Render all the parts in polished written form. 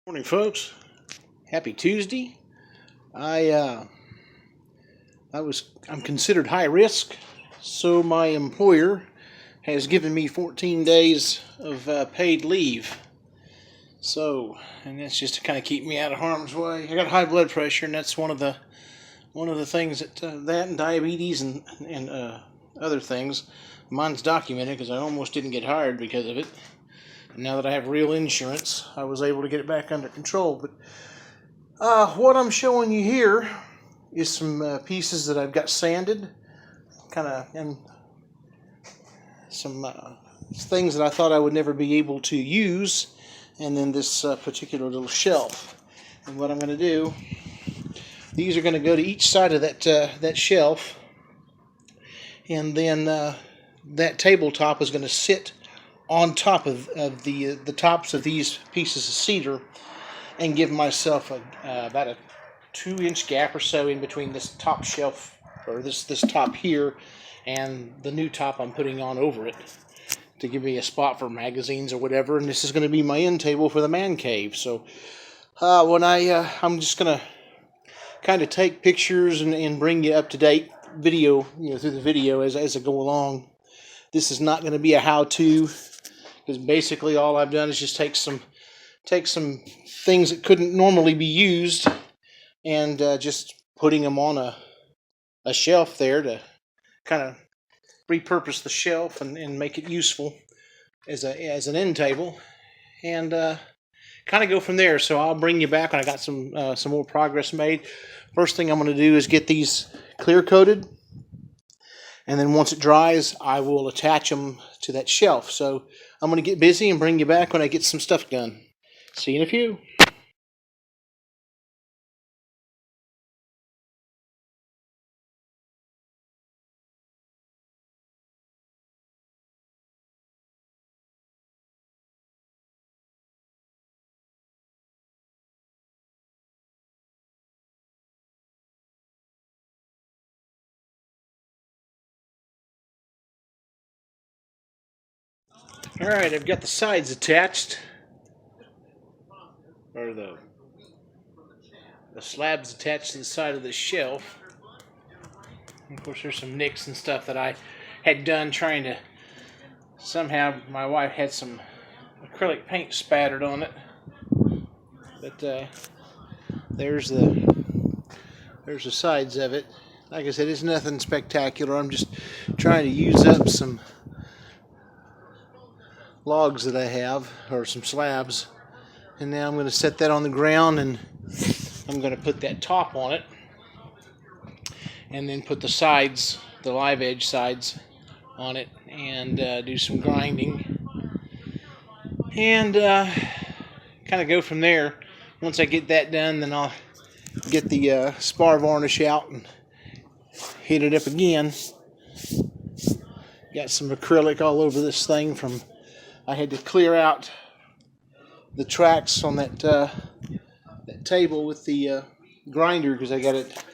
Morning, folks. Happy Tuesday. I I'm considered high risk, so my employer has given me 14 days of paid leave. And that's just to kind of keep me out of harm's way. I got high blood pressure, and that's one of the things that and diabetes and other things. Mine's documented because I almost didn't get hired because of it. And now that I have real insurance, I was able to get it back under control. But what I'm showing you here is some pieces that I've got sanded, and some things that I thought I would never be able to use, and then this particular little shelf. And what I'm going to do, these are going to go to each side of that shelf, and then that tabletop is going to sit on top of the tops of these pieces of cedar, and give myself about a 2-inch gap or so in between this top shelf, or this top here, and the new top I'm putting on over it, to give me a spot for magazines or whatever. And this is going to be my end table for the man cave. So I'm just going to kind of take pictures and bring you up to date video, through the video as I go along. This is not going to be a how-to, because basically all I've done is just take some things that couldn't normally be used, and just putting them on a shelf there to kind of repurpose the shelf and make it useful as an end table, and kind of go from there. So I'll bring you back when I got some more progress made. First thing I'm going to do is get these clear coated, and then once it dries, I will attach them to that shelf. So I'm going to get busy and bring you back when I get some stuff done. See you in a few. Alright, I've got the sides attached, or the slabs attached to the side of the shelf. And of course, there's some nicks and stuff that I had done trying to, somehow my wife had some acrylic paint spattered on it. But there's the sides of it. Like I said, it's nothing spectacular. I'm just trying to use up some logs that I have, or some slabs. And now I'm going to set that on the ground, and I'm going to put that top on it, and then put the sides, the live edge sides, on it, and do some grinding, and kind of go from there. Once I get that done, then I'll get the spar varnish out and hit it up again. Got some acrylic all over this thing from, I had to clear out the tracks on that table with the grinder, because I got it.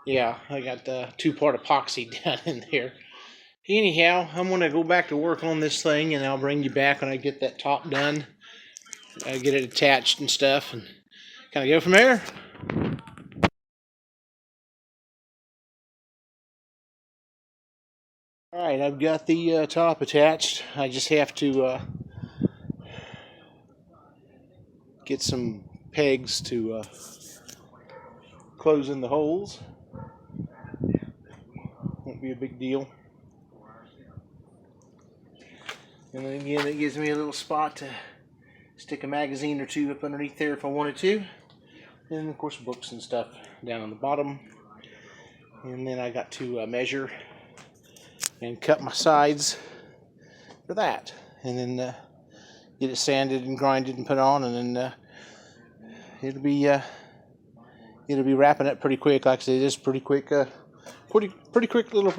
Yeah, I got the 2-part epoxy down in there. Anyhow, I'm going to go back to work on this thing, and I'll bring you back when I get that top done. Get it attached and stuff, and kind of go from there. Alright, I've got the top attached. I just have to get some pegs to close in the holes. Won't be a big deal. And then again, it gives me a little spot to stick a magazine or two up underneath there if I wanted to. And of course, books and stuff down on the bottom. And then I got to measure and cut my sides for that, and then get it sanded and grinded and put on, and then it'll be wrapping up pretty quick. Like I said, it's pretty quick, pretty quick little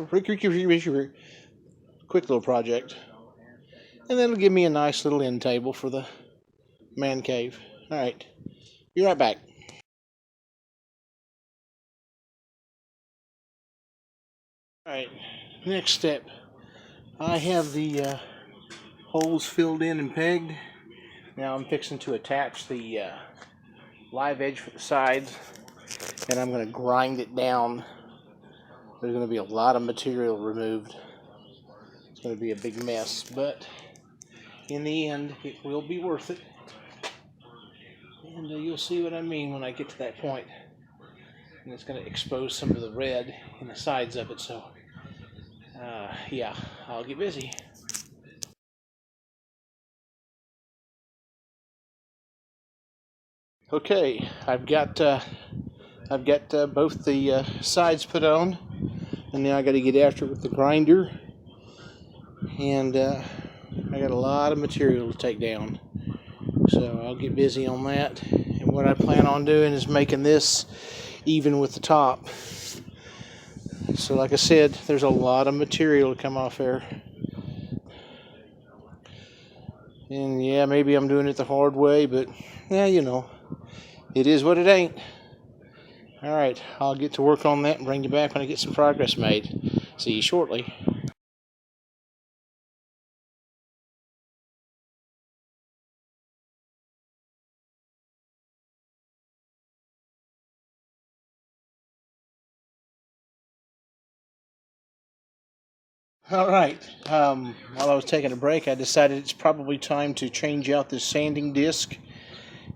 project, and that'll give me a nice little end table for the man cave. All right, be right back. All right, next step. I have the holes filled in and pegged. Now I'm fixing to attach the live edge for the sides, and I'm going to grind it down. There's going to be a lot of material removed. It's going to be a big mess, but in the end, it will be worth it. And you'll see what I mean when I get to that point. And it's going to expose some of the red in the sides of it, so yeah, I'll get busy. Okay, I've got both the sides put on, and now I got to get after it with the grinder. And I got a lot of material to take down, so I'll get busy on that. And what I plan on doing is making this even with the top. So like I said, there's a lot of material to come off there. And yeah, maybe I'm doing it the hard way, but yeah, you know, it is what it ain't. Alright, I'll get to work on that and bring you back when I get some progress made. See you shortly. Alright, while I was taking a break, I decided it's probably time to change out this sanding disc.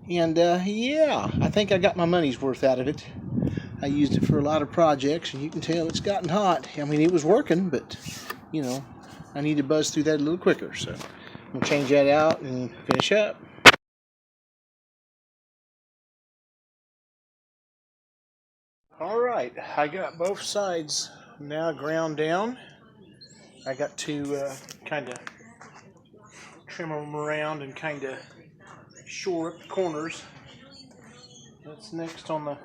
And yeah, I think I got my money's worth out of it. I used it for a lot of projects, and you can tell it's gotten hot. I mean, it was working, but, you know, I need to buzz through that a little quicker. So I'm going to change that out and finish up. Alright, I got both sides now ground down. I got to kind of trim them around and kind of shore up the corners. That's next on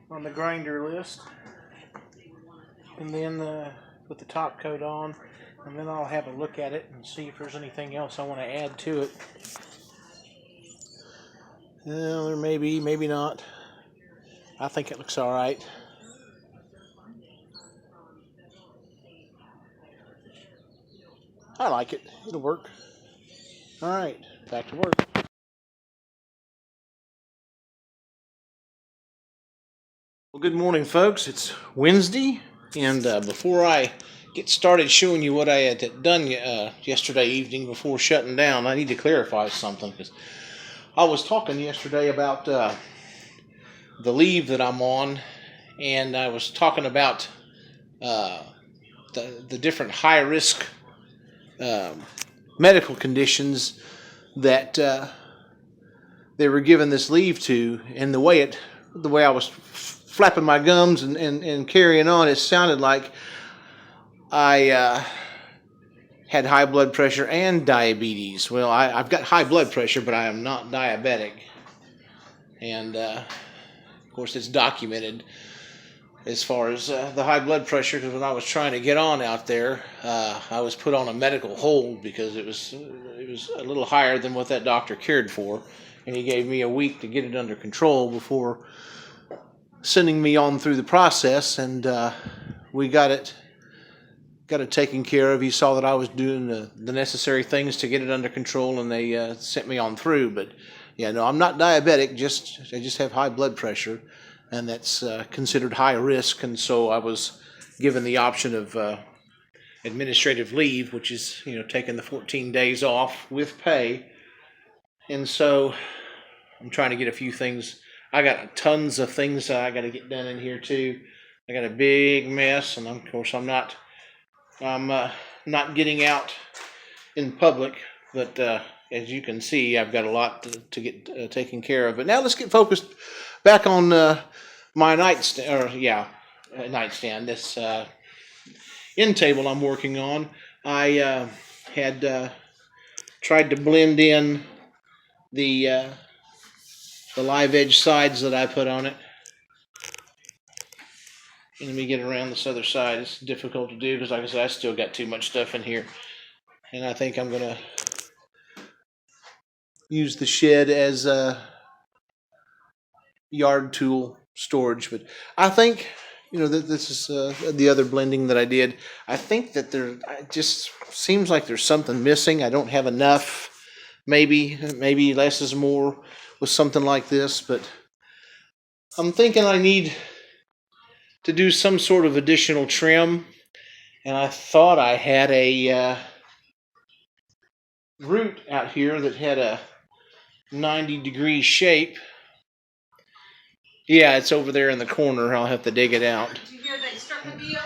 the grinder list. And then put the top coat on, and then I'll have a look at it and see if there's anything else I want to add to it. Well, there may be, maybe not. I think it looks alright. I like it. It'll work. Alright, back to work. Well, good morning, folks. It's Wednesday, and before I get started showing you what I had done yesterday evening before shutting down, I need to clarify something, because I was talking yesterday about the leave that I'm on, and I was talking about the different high-risk medical conditions that they were given this leave to, and the way I was flapping my gums and carrying on, it sounded like I had high blood pressure and diabetes. Well, I've got high blood pressure, but I am not diabetic, and of course it's documented as far as the high blood pressure, because when I was trying to get on out there, I was put on a medical hold because it was a little higher than what that doctor cared for, and he gave me a week to get it under control before sending me on through the process, and we got it taken care of. He saw that I was doing the necessary things to get it under control, and they sent me on through. But yeah, no, I'm not diabetic. I just have high blood pressure, and that's considered high risk. And so I was given the option of administrative leave, which is, you know, taking the 14 days off with pay. And so I'm trying to get a few things. I got tons of things that I got to get done in here too. I got a big mess, and of course I'm not getting out in public, but as you can see, I've got a lot to get taken care of. But now let's get focused back on my nightstand. This end table I'm working on. I had tried to blend in the live edge sides that I put on it. And let me get around this other side. It's difficult to do because, like I said, I still got too much stuff in here. And I think I'm going to use the shed as a yard tool storage. But I think you know, this is the other blending that I did. I think that it just seems like there's something missing. I don't have enough. Maybe less is more with something like this, but I'm thinking I need to do some sort of additional trim, and I thought I had a root out here that had a 90-degree shape. Yeah, it's over there in the corner. I'll have to dig it out. Did you hear they struck a deal?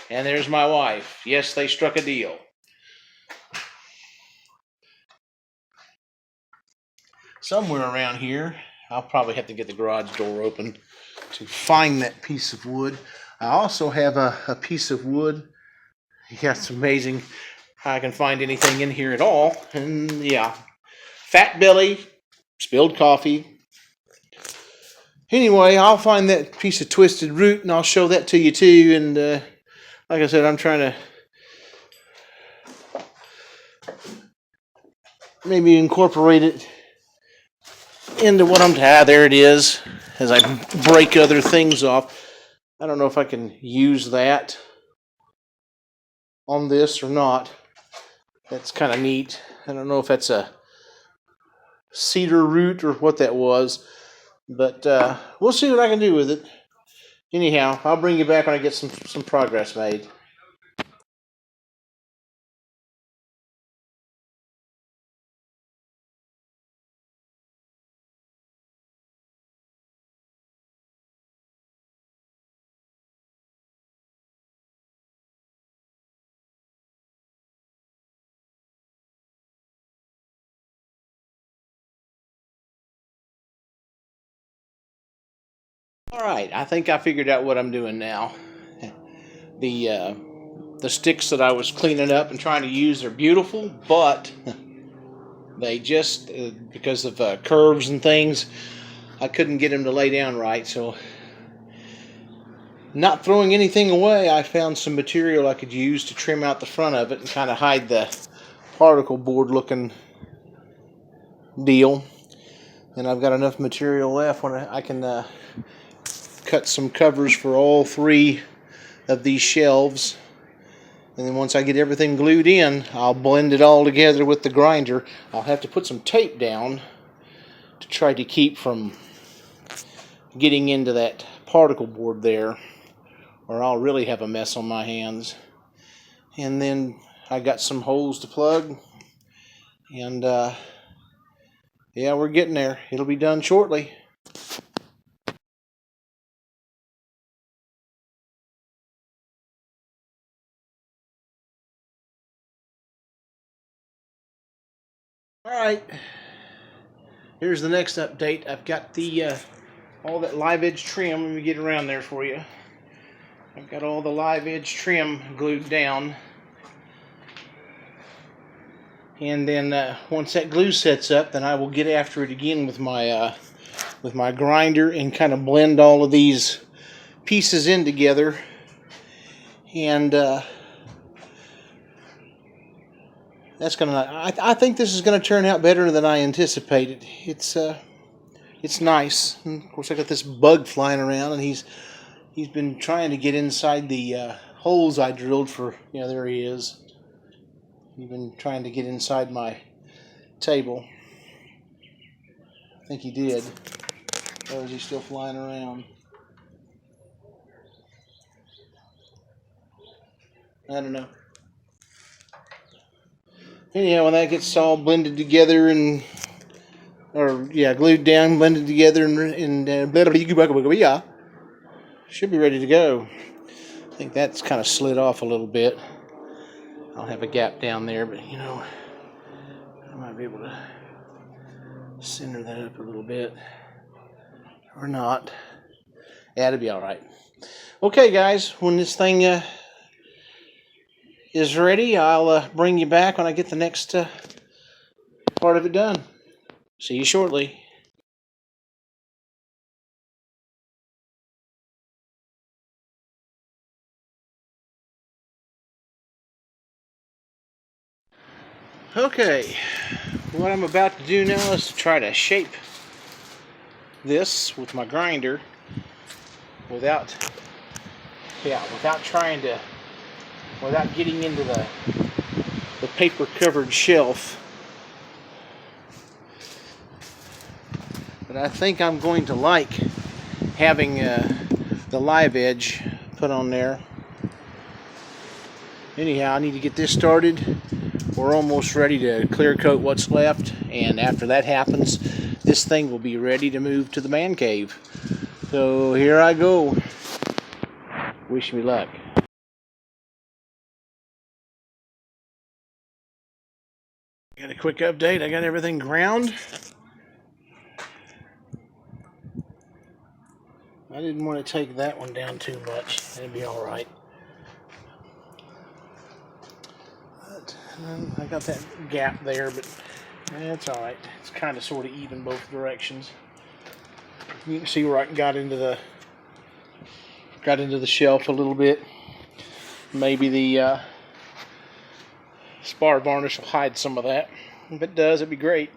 And there's my wife. Yes, they struck a deal. Somewhere around here, I'll probably have to get the garage door open to find that piece of wood. I also have a piece of wood. Yeah, it's amazing how I can find anything in here at all. And yeah, fat belly, spilled coffee. Anyway, I'll find that piece of twisted root and I'll show that to you too. And like I said, I'm trying to maybe incorporate it into what I'm... there it is, as I break other things off. I don't know if I can use that on this or not. That's kind of neat. I don't know if that's a cedar root or what that was, but we'll see what I can do with it. Anyhow, I'll bring you back when I get some progress made. All right, I think I figured out what I'm doing now. The sticks that I was cleaning up and trying to use are beautiful, but they just, because of curves and things, I couldn't get them to lay down right. So, not throwing anything away, I found some material I could use to trim out the front of it and kind of hide the particle board looking deal. And I've got enough material left when I can cut some covers for all 3 of these shelves. And then once I get everything glued in, I'll blend it all together with the grinder. I'll have to put some tape down to try to keep from getting into that particle board there, or I'll really have a mess on my hands. And then I got some holes to plug, and yeah, we're getting there. It'll be done shortly. Alright, here's the next update. I've got the all that live edge trim. Let me get around there for you. I've got all the live edge trim glued down. And then once that glue sets up, then I will get after it again with my grinder and kind of blend all of these pieces in together. And that's gonna. I think this is gonna turn out better than I anticipated. It's nice. And of course, I got this bug flying around, and he's been trying to get inside the holes I drilled for. There he is. He's been trying to get inside my table. I think he did. Or is he still flying around? I don't know. Anyhow, when that gets all blended together glued down, blended together, and should be ready to go. I think that's kind of slid off a little bit. I'll have a gap down there, but I might be able to center that up a little bit, or not. Yeah, it'll be all right. Okay, guys, when this thing is ready, I'll bring you back when I get the next part of it done. See you shortly. Okay, what I'm about to do now is to try to shape this with my grinder. without without getting into the paper covered shelf. But I think I'm going to like having the live edge put on there. Anyhow, I need to get this started. We're almost ready to clear coat what's left, and after that happens, this thing will be ready to move to the man cave. So here I go. Wish me luck. Got a quick update. I got everything ground. I didn't want to take that one down too much. It'd be all right. But I got that gap there, but that's all right. It's kind of sort of even both directions. You can see where I got into the shelf a little bit. Maybe the spar varnish will hide some of that. If it does, it'd be great.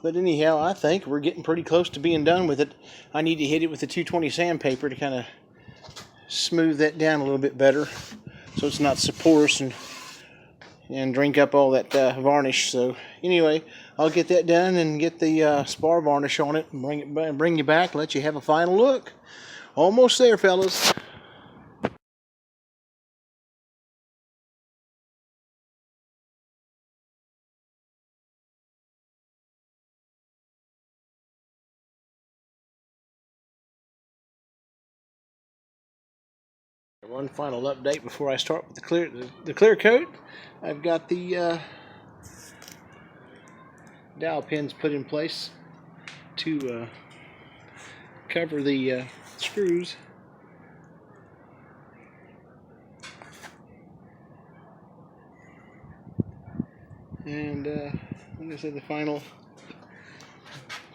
But anyhow, I think we're getting pretty close to being done with it. I need to hit it with the 220 sandpaper to kind of smooth that down a little bit better, so it's not so porous and drink up all that varnish. So anyway, I'll get that done and get the spar varnish on it and bring you back, let you have a final look. Almost there, fellas. One final update before I start with the clear coat. I've got the dowel pins put in place to cover the screws. And like I said, the final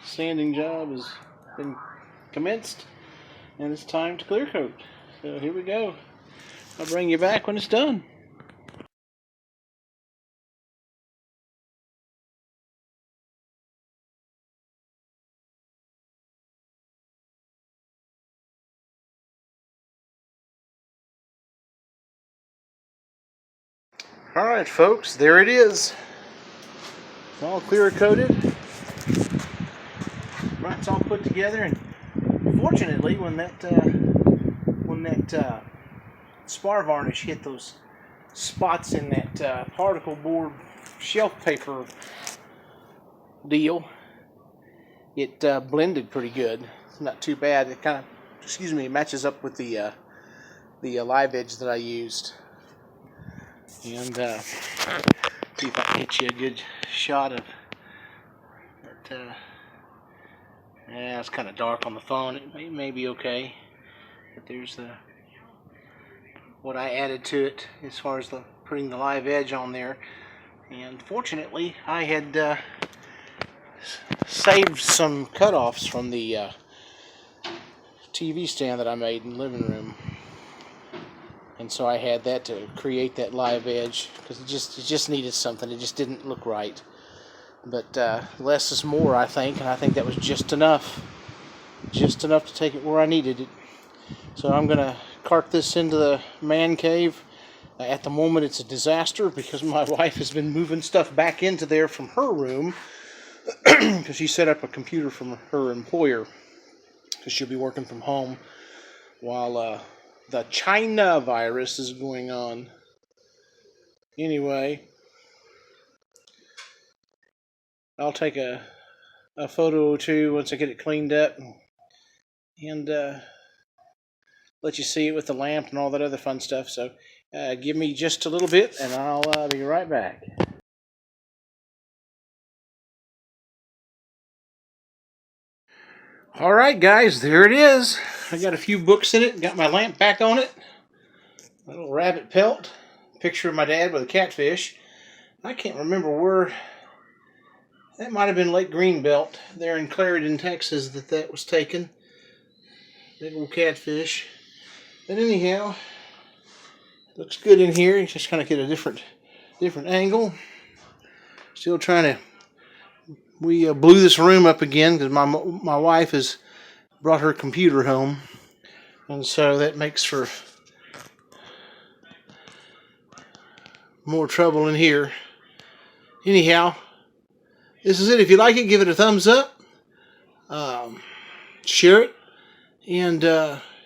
sanding job has been commenced, and it's time to clear coat. So here we go. I'll bring you back when it's done. Alright folks, there it is. It's all clear coated. It's all put together, and fortunately when that spar varnish hit those spots in that particle board shelf paper deal, it blended pretty good. It's not too bad. It kind of, it matches up with the live edge that I used. And see if I can get you a good shot of that. Yeah, it's kind of dark on the phone. It may be okay, but there's what I added to it as far as putting the live edge on there. And fortunately, I had saved some cutoffs from the TV stand that I made in the living room, and so I had that to create that live edge, because it just needed something. It just didn't look right. But less is more, I think, and I think that was just enough to take it where I needed it. So I'm going to cart this into the man cave. At the moment it's a disaster because my wife has been moving stuff back into there from her room because she set up a computer from her employer, because she'll be working from home while the China virus is going on. Anyway, I'll take a photo or two once I get it cleaned up and let you see it with the lamp and all that other fun stuff. So give me just a little bit and I'll be right back. Alright guys, there it is. I got a few books in it, got my lamp back on it. A little rabbit pelt, picture of my dad with a catfish. I can't remember where, that might have been Lake Greenbelt there in Clarendon, Texas that was taken. Big old catfish. But anyhow, looks good in here. You just kind of get a different angle. Still trying to we blew this room up again because my wife has brought her computer home, and so that makes for more trouble in here. Anyhow, this is it. If you like it, give it a thumbs up, share it, and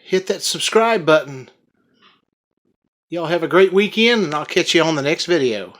hit that subscribe button. Y'all have a great weekend, and I'll catch you on the next video.